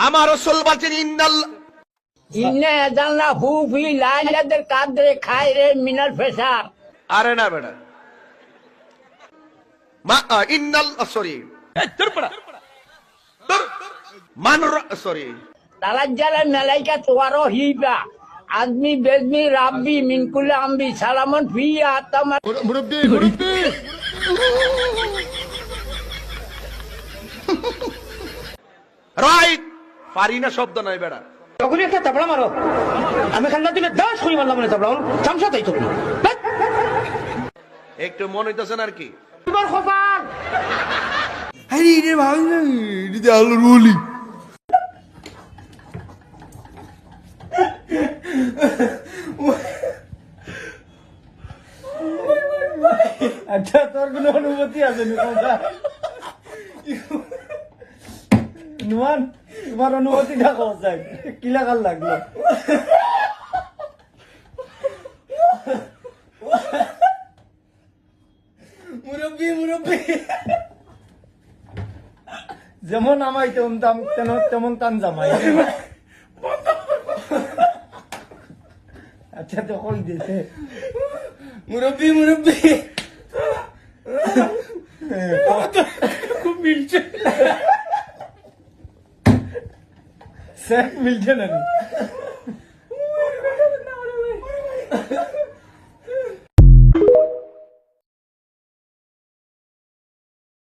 আমার রাসূল বলেন ইন্না জানলা হু ফি লাইলাদের কাদরে খায়রে মিনাল ফেসার। আরে না বেটা, মা ইন্নাল সরি মান সরি তালাজ্জালা মালাইকা তোয়ারো হিবা আদমি বেজমি রাব্বি মিন কুল্লি আমবি সালামুন ফিয়া তামা। মুরব্বি রাইট, পারি না শব্দ নাই বেটা। তখন একটা তাবলা মারো, আমি খান্না দিলে 10 কই মারলাম না তাবলা চামচা তাই তো একটু মন হইতেছেন আর কি। তোমার খবর আরে রে ভাই এটা আলুর বলি আচ্ছা, তোর কোনো অনুমতি আছে নুমান? তোমার অনুমতিটা কোথায়? কি লাগার লাগলো? মুরব্বি যেমন আমাই তেমন টান জামাই। আচ্ছা, তো কই দিছে মুরব্বি খুব মিলছে, মিলছে না?